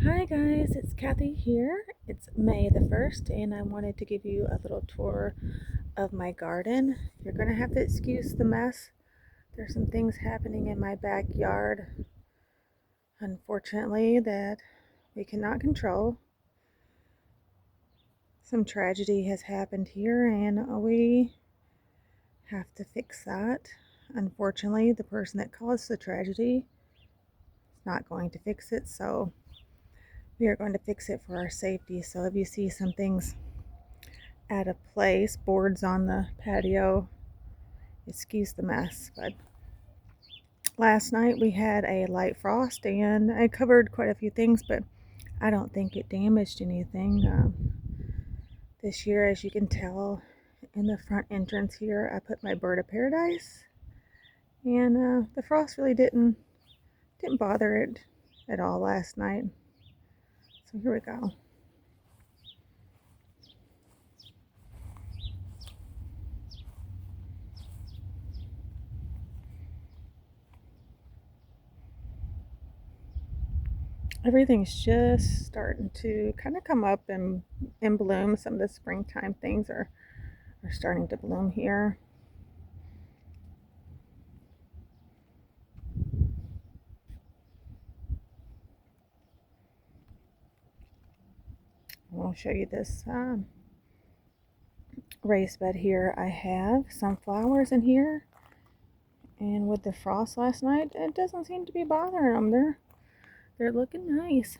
Hi guys, it's Kathy here. It's May the 1st, and I wanted to give you a little tour of my garden. You're going to have to excuse the mess. There's some things happening in my backyard, unfortunately, that we cannot control. Some tragedy has happened here, and we have to fix that. Unfortunately, the person that caused the tragedy is not going to fix it, so we are going to fix it for our safety. So if you see some things at a place, boards on the patio, excuse the mess. But last night we had a light frost and I covered quite a few things, but I don't think it damaged anything. This year, as you can tell, in the front entrance here, I put my bird of paradise, and the frost really didn't bother it at all last night. So here we go. Everything's just starting to kind of come up and in bloom. Some of the springtime things are starting to bloom here. I'll show you this raised bed here. I have some flowers in here, and with the frost last night, it doesn't seem to be bothering them. They're looking nice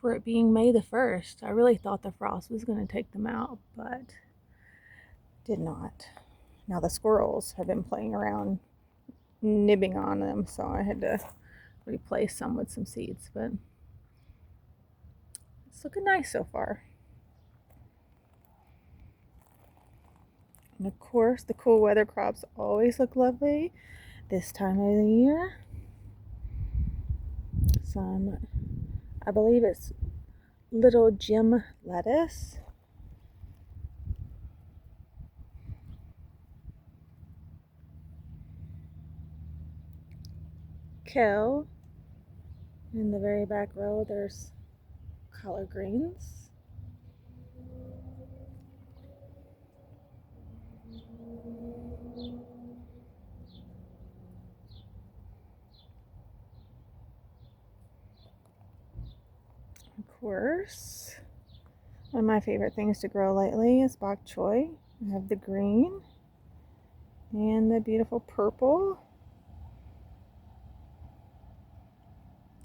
for it being May the 1st. I really thought the frost was going to take them out, but did not. Now the squirrels have been playing around nibbing on them, so I had to replace some with some seeds, but it's looking nice so far. And of course, the cool weather crops always look lovely this time of the year. Some, I believe it's little Jim lettuce. Kale. In the very back row, there's collard greens. Of course, one of my favorite things to grow lately is bok choy. I have the green and the beautiful purple.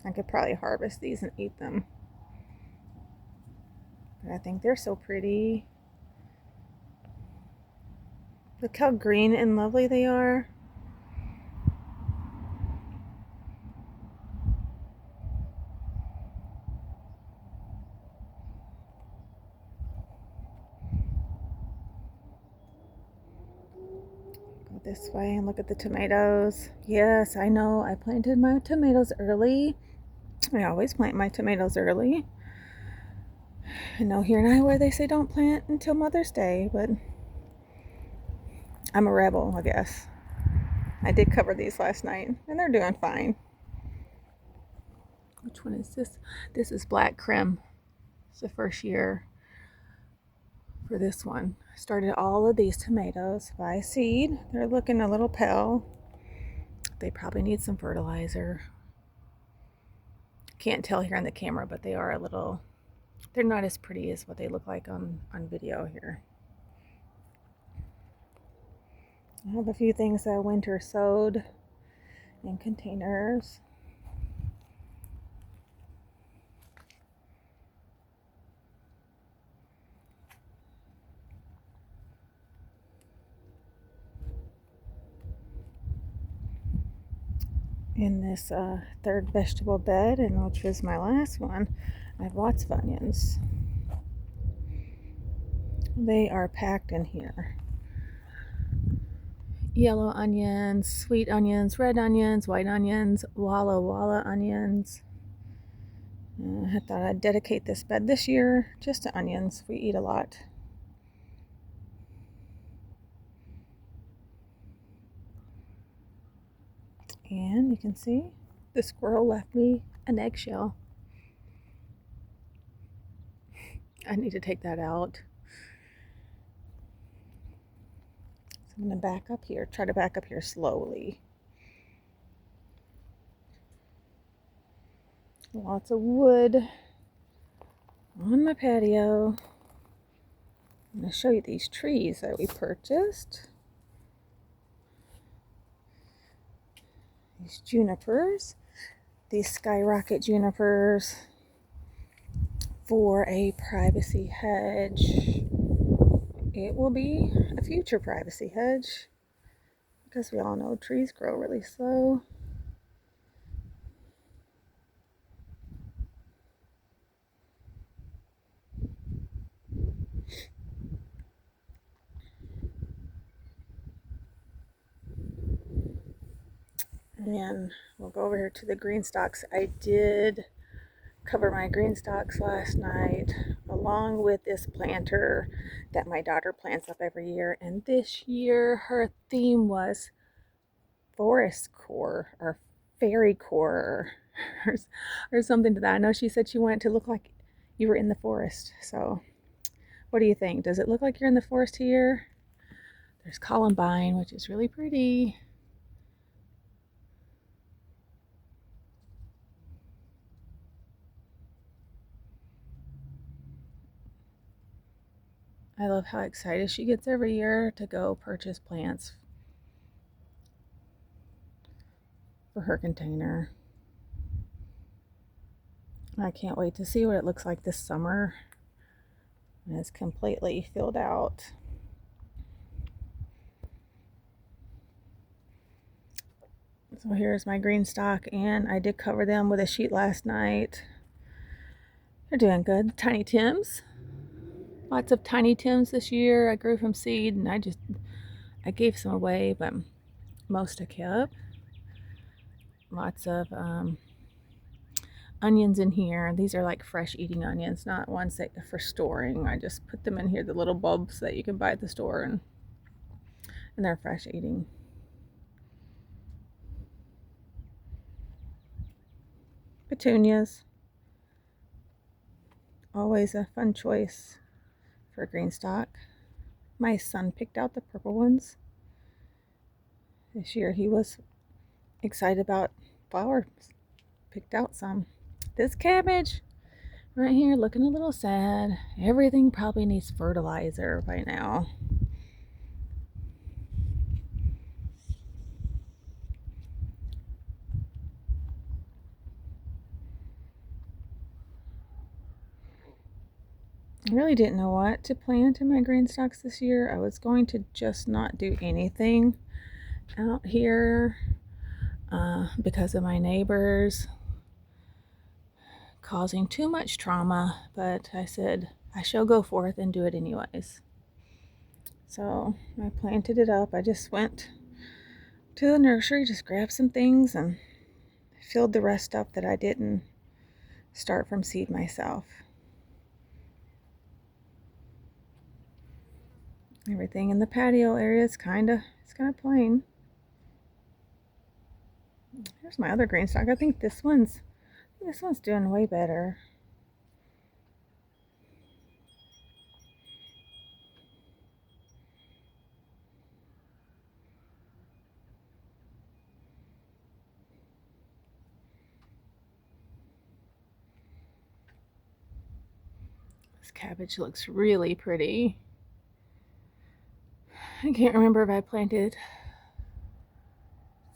I could probably harvest these and eat them, but I think they're so pretty. Look how green and lovely they are. Go this way and look at the tomatoes. Yes, I know, I planted my tomatoes early. I always plant my tomatoes early. I know here in Iowa they say don't plant until Mother's Day, but I'm a rebel, I guess. I did cover these last night, and they're doing fine. Which one is this? This is Black Krim. It's the first year for this one. I started all of these tomatoes by seed. They're looking a little pale. They probably need some fertilizer. Can't tell here on the camera, but they are a little, they're not as pretty as what they look like on video here. I have a few things that winter sowed in containers. In this third vegetable bed, and which was my last one, I have lots of onions. They are packed in here. Yellow onions, sweet onions, red onions, white onions, Walla Walla onions. I thought I'd dedicate this bed this year just to onions. We eat a lot. And you can see the squirrel left me an eggshell. I need to take that out. So I'm going to back up here, try to back up here slowly. Lots of wood on my patio. I'm going to show you these trees that we purchased. These junipers, these skyrocket junipers for a privacy hedge. It will be a future privacy hedge because we all know trees grow really slow. And we'll go over here to the green stalks. I did cover my green stalks last night along with this planter that my daughter plants up every year. And this year her theme was forest core or fairy core or something to that. I know she said she wanted to look like you were in the forest. So what do you think? Does it look like you're in the forest here? There's columbine, which is really pretty. I love how excited she gets every year to go purchase plants for her container. I can't wait to see what it looks like this summer when it's completely filled out. So here's my green stock, and I did cover them with a sheet last night. They're doing good. Tiny Tims. Lots of Tiny Tims this year. I grew from seed, and I gave some away, but most I kept. Lots of onions in here. These are like fresh eating onions, not ones that for storing. I just put them in here, the little bulbs that you can buy at the store, and they're fresh eating. Petunias. Always a fun choice for green stock. My son picked out the purple ones. This year he was excited about flowers. Picked out some. This cabbage right here looking a little sad. Everything probably needs fertilizer by now. I really didn't know what to plant in my green stalks this year. I was going to just not do anything out here because of my neighbors causing too much trauma, but I said I shall go forth and do it anyways. So I planted it up. I just went to the nursery, just grabbed some things and filled the rest up that I didn't start from seed myself. Everything in the patio area is kind of plain. Here's my other green stalk. I think this one's doing way better. This cabbage looks really pretty. I can't remember if I planted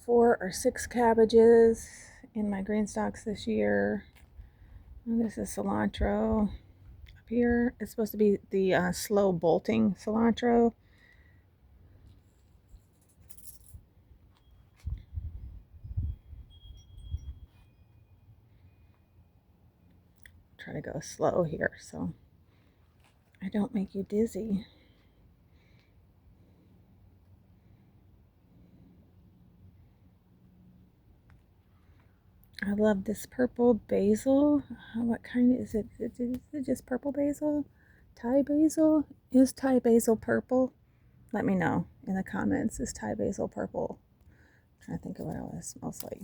4 or 6 cabbages in my green stalks this year. And this is cilantro up here. It's supposed to be the slow bolting cilantro. Try to go slow here so I don't make you dizzy. I love this purple basil. What kind is it? Is it just purple basil? Thai basil? Is Thai basil purple? Let me know in the comments. Is Thai basil purple? I'm trying to think of what else it smells like.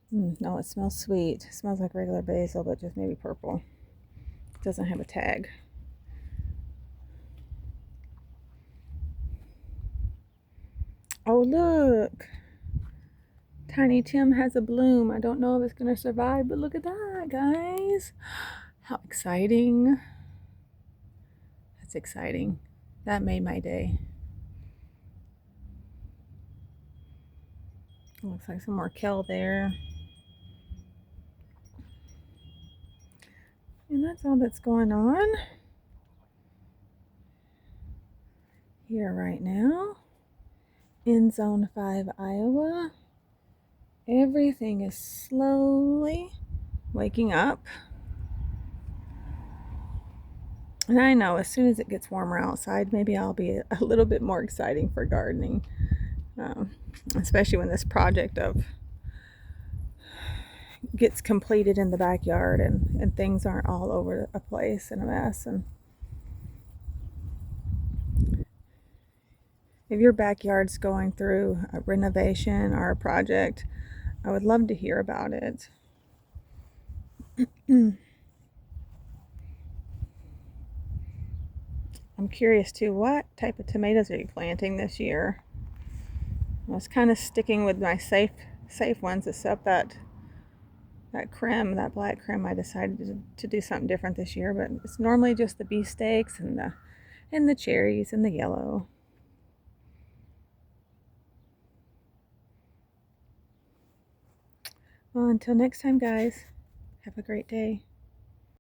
No, it smells sweet. It smells like regular basil, but just maybe purple. Doesn't have a tag. Oh, look. Tiny Tim has a bloom. I don't know if it's going to survive, but look at that, guys. How exciting. That's exciting. That made my day. Looks like some more kale there. And that's all that's going on here right now in Zone 5, Iowa. Everything is slowly waking up. And I know as soon as it gets warmer outside, maybe I'll be a little bit more exciting for gardening, especially when this project of gets completed in the backyard and things aren't all over a place in a mess. And if your backyard's going through a renovation or a project, I would love to hear about it. I'm curious too, what type of tomatoes are you planting this year? I was kind of sticking with my safe ones, except that creme, that black creme. I decided to do something different this year, but it's normally just the beefsteaks and the cherries and the yellow. Well, until next time, guys, have a great day.